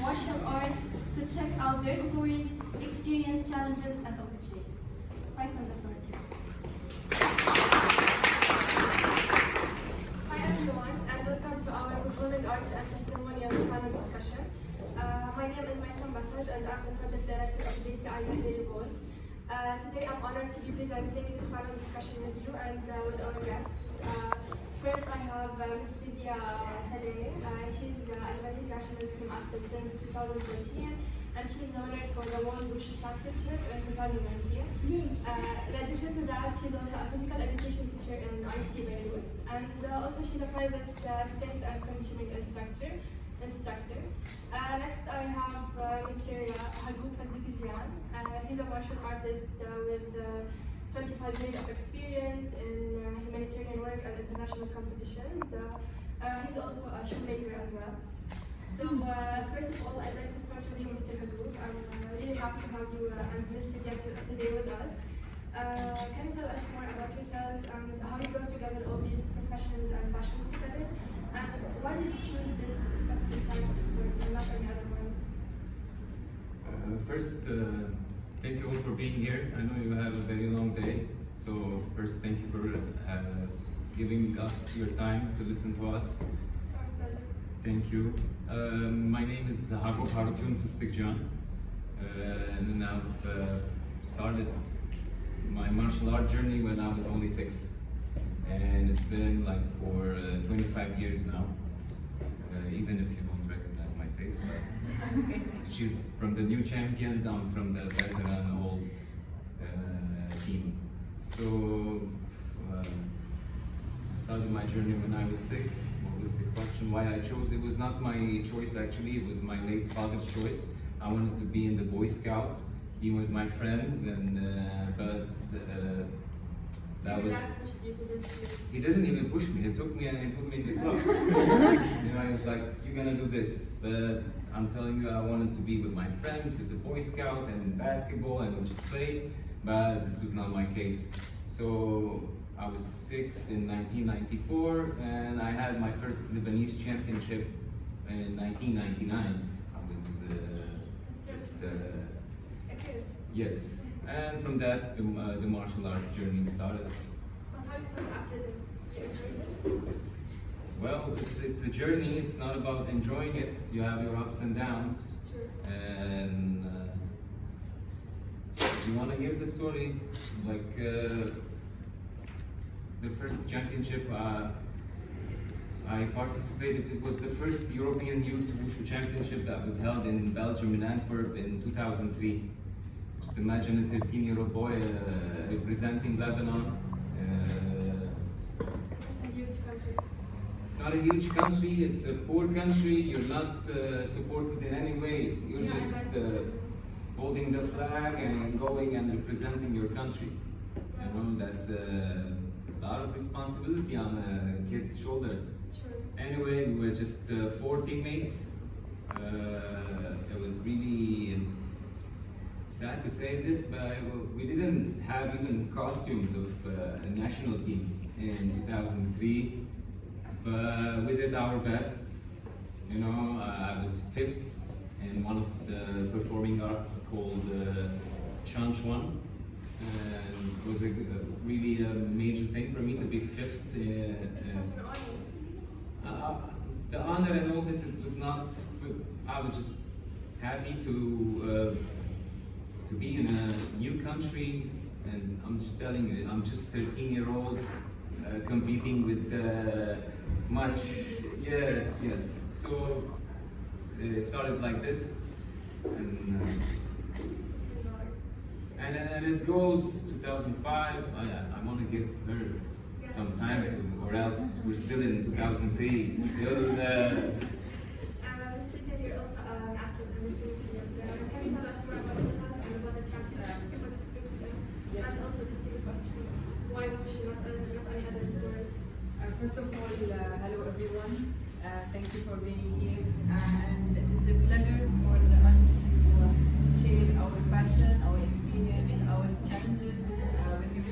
martial arts to check out their stories, experience, challenges, and opportunities. Maysam, the floor is yours. Hi everyone, and welcome to our Performing Arts and Testimonials panel discussion. My name is Maysam Bassaj, and I'm the project director of JCI Zahle. Today I'm honored to be presenting this panel discussion with you and with our guests. First I have Ms. Lydia Salameh. She's a Lebanese National team athlete since 2013, and she's nominated for the World Wushu Championship in 2019. In addition to that, she's also a physical education teacher in IC Beirut, and also she's a private strength and conditioning instructor. Next I have Mr. Hagop Fesdekjian. He's a martial artist with 25 years of experience in humanitarian work and international competitions. He's also a shoemaker as well. So first of all, I'd like to start with you, Mr. Hagop. I'm really happy to have you and Ms. Lydia today with us. Can you tell us more about yourself and how you brought together all these professions and passions together? And why did you choose this specific type of sports and not any other one? First, thank you all for being here. I know you have a very long day, so first thank you for giving us your time to listen to us. It's our pleasure. Thank you. My name is Hagop Haroutioun Fesdekjian, and I've started my martial art journey when I was only 6. And it's been like for 25 years now, even if you don't recognize my face. But she's from the new champions, I'm from the veteran old team. So I started my journey when I was 6. What was the question? Why I chose? It was not my choice actually, it was my late father's choice. I wanted to be in the Boy Scout, be with my friends, and that was. He didn't even push me. He took me and he put me in the club. You know, he was like, "You're gonna do this." But I'm telling you, I wanted to be with my friends, with the Boy Scout and basketball, and we just play. But this was not my case. So I was 6 in 1994, and I had my first Lebanese championship in 1999. I was just yes. And from that, the martial art journey started. But how you felt after this? You enjoyed it? Well, it's a journey. It's not about enjoying it. You have your ups and downs. Sure. And you want to hear the story? Like the first championship I participated. It was the first European Youth Wushu Championship that was held in Belgium, in Antwerp, in 2003. Just imagine a 13-year-old boy representing Lebanon. It's a huge country. It's not a huge country, it's a poor country. You're not supported in any way. You're just holding the flag and going and representing your country. You know, that's a lot of responsibility on a kid's shoulders. Sure. Anyway, we were just 4 teammates. It was really sad to say this, but we didn't have even costumes of a national team in 2003, but we did our best. You know, I was 5th in one of the performing arts called Shanghai, and it was really a major thing for me to be 5th. It's such an honor. The honor and all this, it was not, I was just happy to be in a new country, and I'm just telling you, I'm just 13-year-old competing with much, yes. So it started like this, and it goes 2005. I want to give her some time to, or else we're still in 2003. You're also an athlete in the same field. Can you tell us more about yourself and about the championships you participated in? Yes. And also the same question, why Wushu, not any other sport? First of all, hello everyone. Thank you for being here. And it is a pleasure for us to share our passion, our experience, our challenges with you.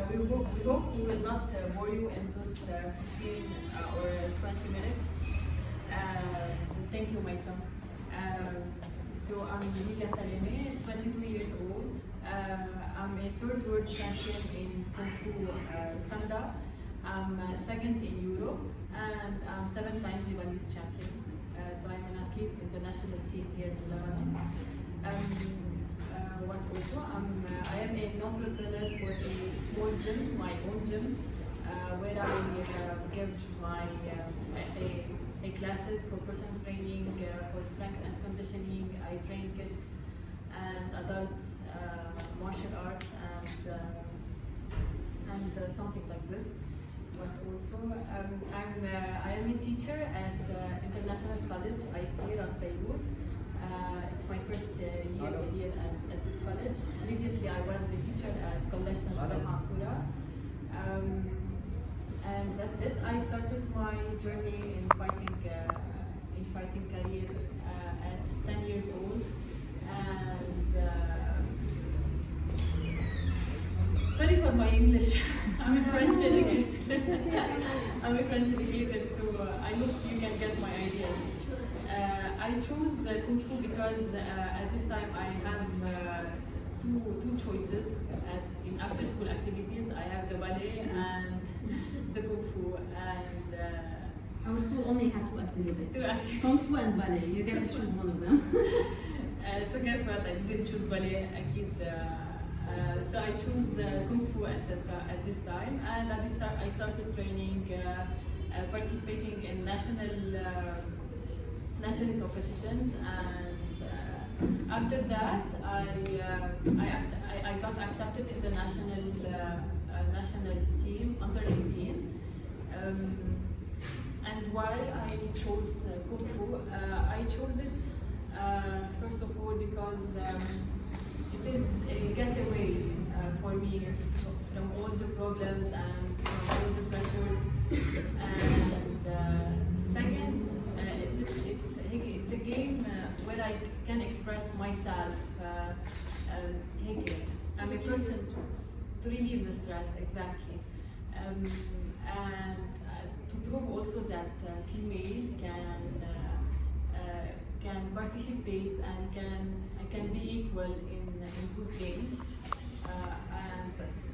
We hope we will not bore you in just 15 or 20 minutes. Thank you, Maysam. I'm Lydia Salameh, 22 years old. I'm a third world champion in Kungfu Sanda. I'm second in Europe, and I'm 7 times Lebanese champion. So I'm an athlete in the national team here in Lebanon. What also? I am an entrepreneur for a small gym, my own gym, where I give my a classes for personal training, for strength and conditioning. I train kids and adults, martial arts and something like this. But also, I am a teacher at International College, IC Beirut. It's my first year here at this college. Previously, I was the teacher at College Hagop Haroutioun. And that's it. I started my journey in fighting career at 10 years old. And sorry for my English. I'm a French educated. I'm a French educated, so I hope you can get my idea. I chose Kungfu because at this time I have two choices in after school activities. I have the ballet and the Kungfu, and our school only had 2 activities. 2 activities. Kung Fu and ballet. You get to choose one of them. So guess what? I didn't choose ballet. So I chose Kung Fu at this time, and I started training, participating in national competitions, and after that I got accepted in the national team under 18. And why I chose Kung Fu? I chose it first of all because it is a getaway for me from all the problems and from all the pressures. And second, it's a game where I can express myself. I'm a person to relieve the stress, exactly. And to prove also that female can participate and can be equal in those games. And that's it.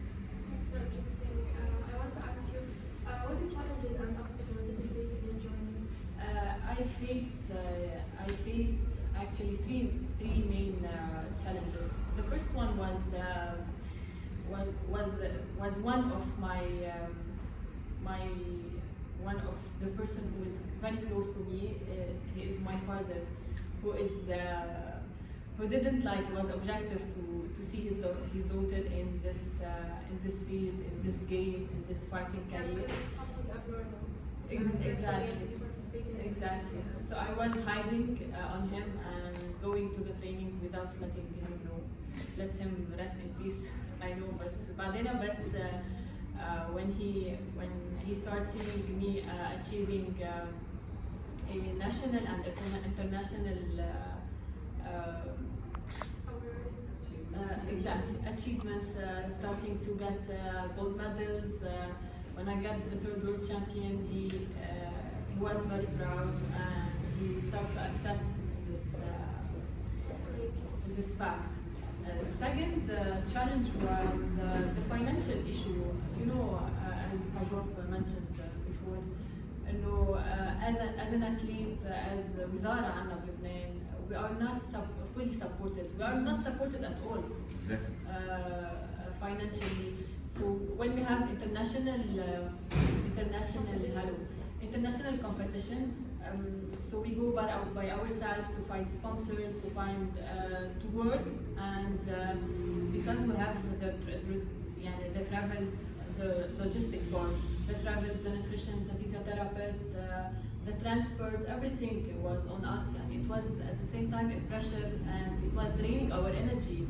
It's so interesting. I want to ask you, what are the challenges and obstacles that you face in your journey? I faced actually three main challenges. The first one was one of one of the person who is very close to me. He is my father, who didn't like, was objective to see his daughter in this field, in this game, in this fighting career. It's something abnormal. Exactly. So I was hiding on him and going to the training without letting him know. Let him rest in peace. I know, but when he started seeing me achieving a national and international achievements, starting to get gold medals. When I got the third world champion, he was very proud, and he started to accept this fact. Second challenge was the financial issue. You know, as Hagop mentioned before, you know, as an athlete, as Wizara عنا بلبنان, we are not fully supported. We are not supported at all. Exactly. Financially. So when we have international competitions, so we go by ourselves to find sponsors, to find to work, and because we have the travels, the logistic part, the travels, the nutrition, the physiotherapist, the transport, everything was on us, and it was at the same time a pressure, and it was draining our energy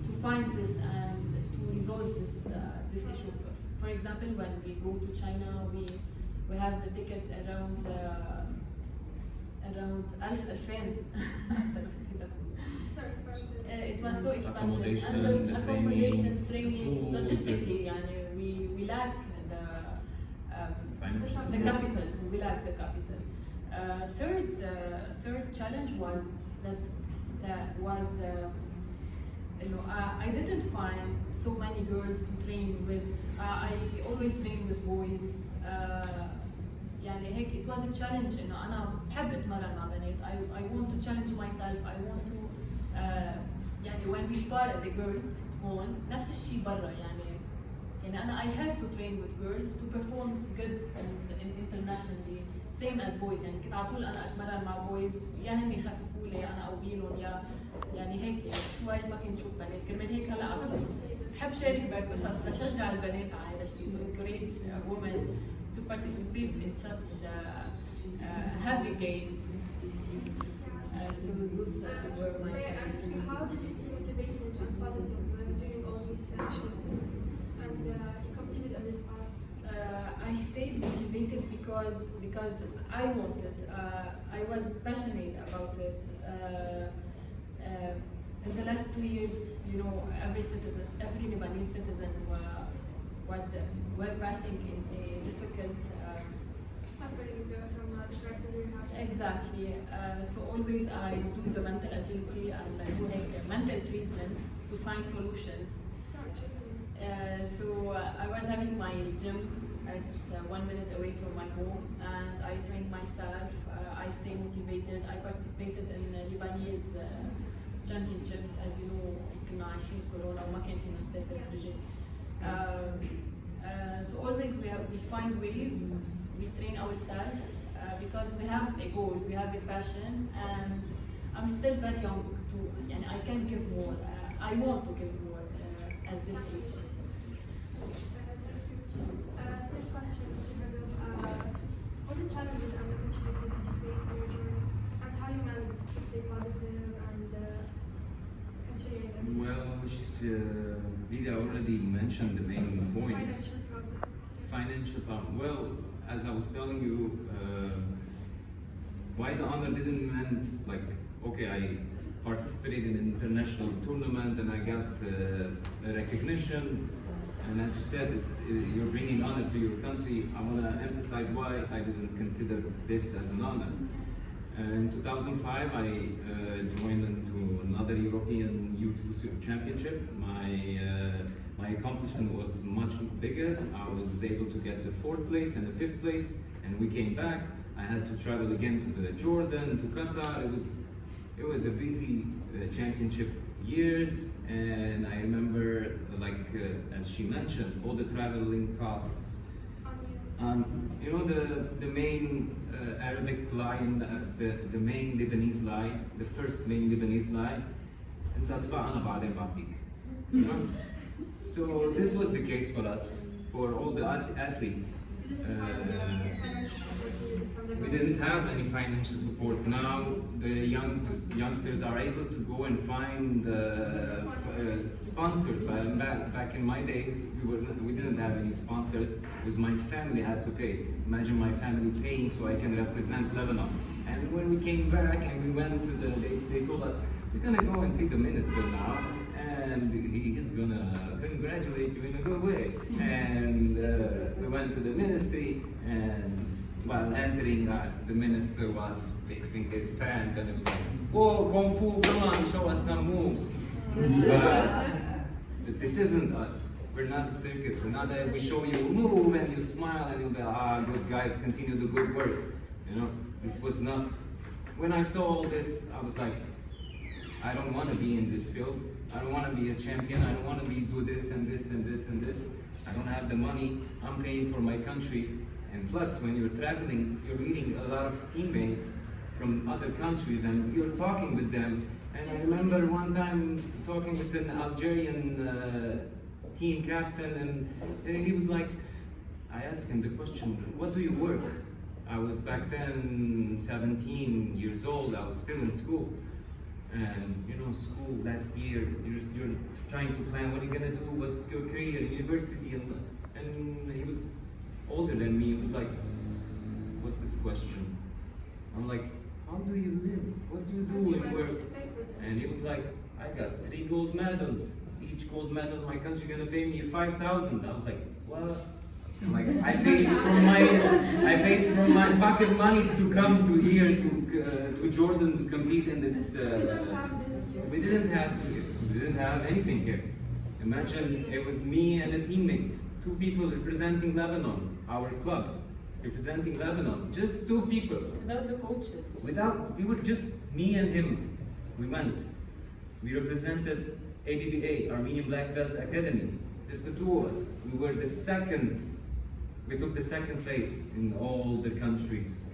to find this and to resolve this issue. For example, when we go to China, we have the ticket around 2000. So expensive. It was so expensive. Accommodation, And the accommodation, trainings, training, food, logistically, we lack the capital. We lack the capital. Third challenge was that that was, I didn't find so many girls to train with. I always train with boys. يعني هيك it was a challenge إنه أنا بحب أتمرن مع بنات. I want to challenge myself. I want to يعني when we start at the girls هون نفس الشيء برا يعني أنا I have to train with girls to perform good internationally same as boys. يعني كنت على طول أنا أتمرن مع boys يا هن يخففوا لي أنا أقويلهم يا يعني هيك يعني شوي ما كنت شوف بنات كرمال هيك هلا بحب شارك بقصص لشجع البنات على هذا الشيء to encourage women to participate in such heavy games. So those were my challenges. How did you stay motivated and positive during all these shows? And you completed on this path? I stayed motivated because I wanted. I was passionate about it. In the last 2 years, every Lebanese citizen were passing in a difficult. Suffering from the crisis we have. Exactly. So always I do the mental agility and I do like mental treatment to find solutions. So interesting. So I was having my gym. It's 1 minute away from my home, and I trained myself. I stay motivated. I participated in the Lebanese championship. As you know, كنا عايشين كورونا وما كان فينا نسافر بجد. So always we find ways. We train ourselves because we have a goal, we have a passion, and I'm still very young to. And I can give more. I want to give more at this age. Same question, Mr. Hagop. What are the challenges and opportunities that you face in your journey, and how you manage to stay positive and continuing in this? Well, Lydia already mentioned the main points. Financial problem. Well, as I was telling you, why the honor didn't mean like, okay, I participated in an international tournament and I got recognition. And as you said, you're bringing honor to your country. I want to emphasize why I didn't consider this as an honor. In 2005, I joined into another European Youth Wushu Championship. My accomplishment was much bigger. I was able to get the 4th place and the 5th place, and we came back. I had to travel again to the Jordan, to Qatar. It was a busy championship years, and I remember, as she mentioned, all the traveling costs. The main Arabic line, the main Lebanese line, the first main Lebanese line, أنت أدفع أنا بعدين بعطيك. So this was the case for us, for all the athletes. We didn't have any financial support. Now the youngsters are able to go and find sponsors. Back in my days, we didn't have any sponsors. It was my family had to pay. Imagine my family paying so I can represent Lebanon. And when we came back and we went to they told us, we're gonna go and see the minister now, and he's gonna congratulate you in a good way. And we went to the ministry, and while entering, the minister was fixing his pants, and it was like, "Oh, Kungfu, come on, show us some moves." But this isn't us. We're not a circus. We're not that we show you a move and you smile and you'll be, good guys, continue the good work. This was not. When I saw all this, I was like, I don't want to be in this field. I don't want to be a champion. I don't want to do this and this and this and this. I don't have the money. I'm paying for my country. And plus, when you're traveling, you're meeting a lot of teammates from other countries and you're talking with them. And I remember one time talking with an Algerian team captain, and he was like, I asked him the question, what do you work? I was back then 17 years old, I was still in school. And school last year, you're trying to plan what are you gonna do, what's your career, university, and he was older than me. He was like, what's this question? I'm like, how do you live? What do you do and work? And he was like, I got 3 gold medals. Each gold medal my country gonna pay me 5,000. I was like, what? Like I paid from my pocket money to come to here to Jordan to compete in this. We didn't have anything here. Imagine it was me and a teammate, 2 people representing Lebanon, our club representing Lebanon, just 2 people. Without the coaches. We were just me and him. We went. We represented ABBA, Armenian Black Belts Academy. Just the 2 of us. We were the second. We took the 2nd place in all the countries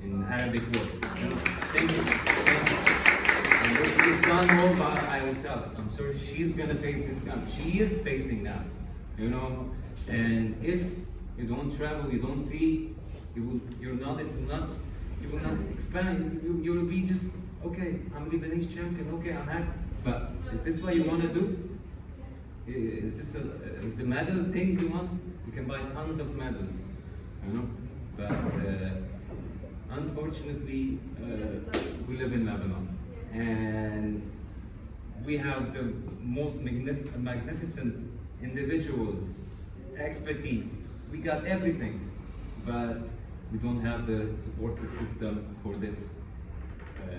in Arabic world. You know? Thank you. Thank you. And this is done all by ourselves. I'm sure she's gonna face this now. She is facing that. You know, and if you don't travel, you don't see, you will not expand. You will be just okay. I'm Lebanese champion. Okay, I'm happy. But is this what you want to do? It's just is the medal thing you want? You can buy tons of medals, you know. But unfortunately, we live in Lebanon, and we have the most magnificent individuals, expertise. We got everything, but we don't have the support system for this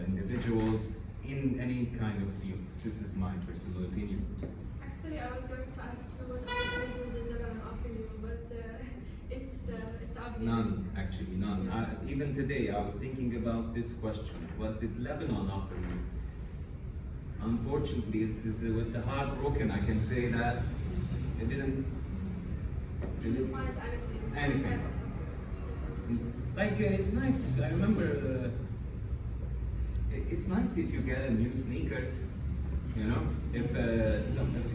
individuals in any kind of fields. This is my personal opinion. Actually, I was going to ask you what opportunities did Lebanon offer you, but it's obvious. None, actually, none. Even today, I was thinking about this question. What did Lebanon offer me? Unfortunately, with the heart broken, I can say that it didn't find anything. anything. Like, it's nice. I remember, it's nice if you get new sneakers. You know, if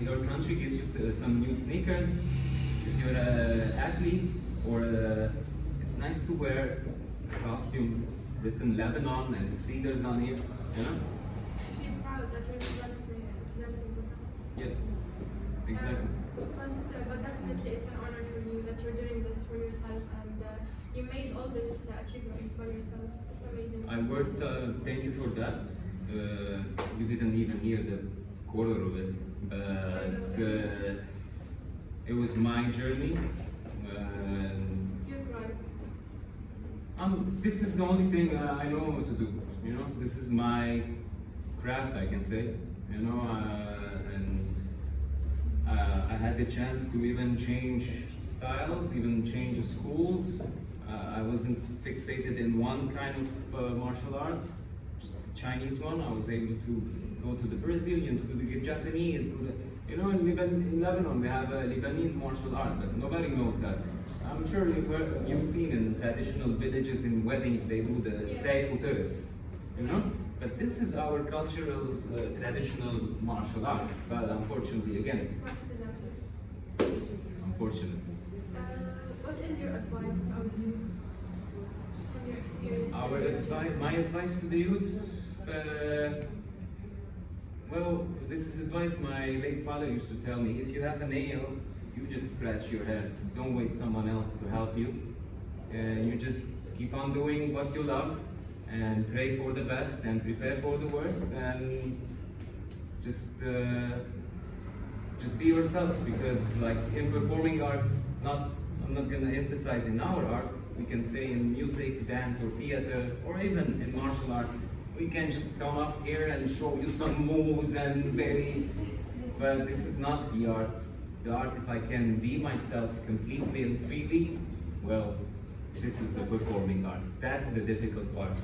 your country gives you some new sneakers, if you're an athlete, or it's nice to wear a costume written Lebanon and the cedars on it. You know. Feel proud that you're representing Lebanon. Yes, exactly. But definitely it's an honor for you that you're doing this for yourself, and you made all these achievements by yourself. It's amazing. I worked, thank you for that. You didn't even hear the quarter of it, but it was my journey. You're right. This is the only thing I know to do. You know, this is my craft, I can say. You know, and I had the chance to even change styles, even change schools. I wasn't fixated in one kind of martial arts, just the Chinese one. I was able to go to the Brazilian, to the Japanese. You know, in Lebanon we have a Lebanese martial art, but nobody knows that. I'm sure you've seen in traditional villages, in weddings, they do the Sayf Uteres, you know? But this is our cultural, traditional martial art. But unfortunately, again, It's not presented. unfortunately. What is your advice to our youth from your experience? My advice to the youth, well, this is advice my late father used to tell me. If you have a nail, you just scratch your head. Don't wait someone else to help you. And you just keep on doing what you love, and pray for the best and prepare for the worst, and just be yourself. Because like in performing arts, I'm not gonna emphasize in our art, we can say in music, dance or theater, or even in martial art, we can just come up here and show you some moves and but this is not the art. The art, if I can be myself completely and freely, well, this is the performing art. That's the difficult part.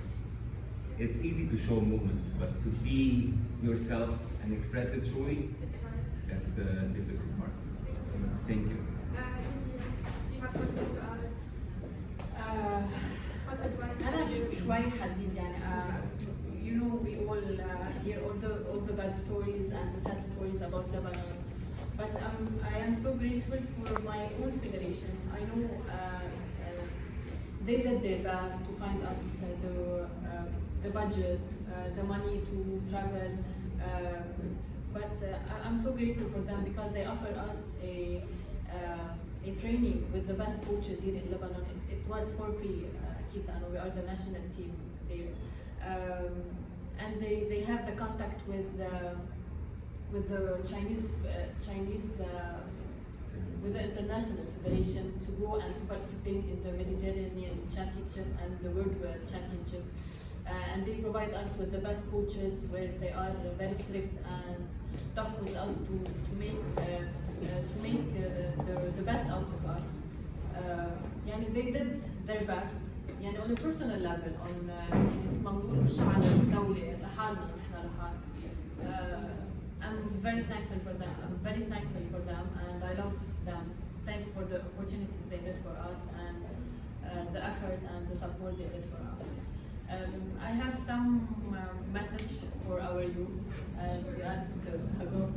It's easy to show movements, but to be yourself and express it truly, It's hard. that's the difficult part. Thank you. Do you have something to add? What advice? أنا شوي حزين يعني you know we all hear all the bad stories and the sad stories about Lebanon, but I am so grateful for my own federation. I know they did their best to find us the budget, the money to travel, but I'm so grateful for them because they offer us a training with the best coaches here in Lebanon. It was for free. We are the national team there, and they have the contact with the Chinese with the International Federation to go and to participate in the Mediterranean Championship and the World Championship. And they provide us with the best coaches where they are very strict and tough with us to make the best out of us. يعني they did their best. يعني on a personal level, on ما نقول مش على الدولة لحالنا نحن لحال. I'm very thankful for them. I'm very thankful for them, and I love them. Thanks for the opportunities they did for us and the effort and the support they did for us. I have some message for our youth, as you asked Hagop,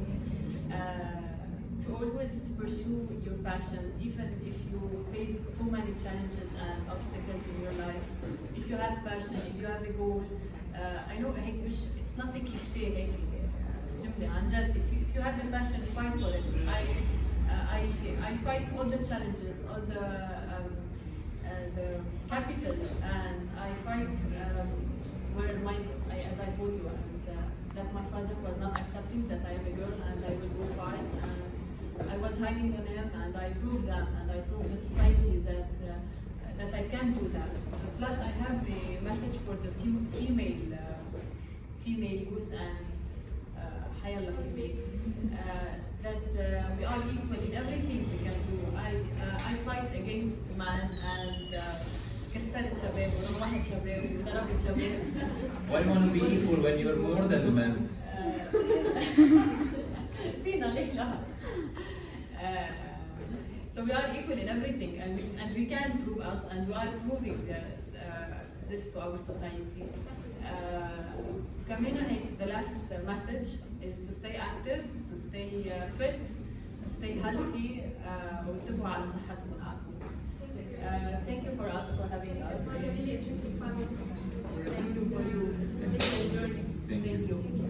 to always pursue your passion, even if you face too many challenges and obstacles in your life. If you have passion, if you have a goal, I know it's not a cliche هيك جملة عن جد. If you have a passion, fight for it. I fight all the challenges, all the capital, and I fight where as I told you, and that my father was not accepting that I am a girl and I will go fight. And I was hanging on him, and I proved them, and I proved the society that I can do that. Plus, I have a message for the female youth and Hayalla female, that we are equal in everything we can do. I fight against man and كسرت شباب ورمحت شباب وضربت شباب. Why you want to be equal when you're more than men? فينا ليه لا؟ So we are equal in everything, and we can prove us, and we are proving this to our society. كمان هيك the last message is to stay active, to stay fit, to stay healthy, وانتبهوا على صحتكم وعافيتكم. Thank you for us for having us. It was a really interesting panel discussion. Thank you for your journey. Thank you.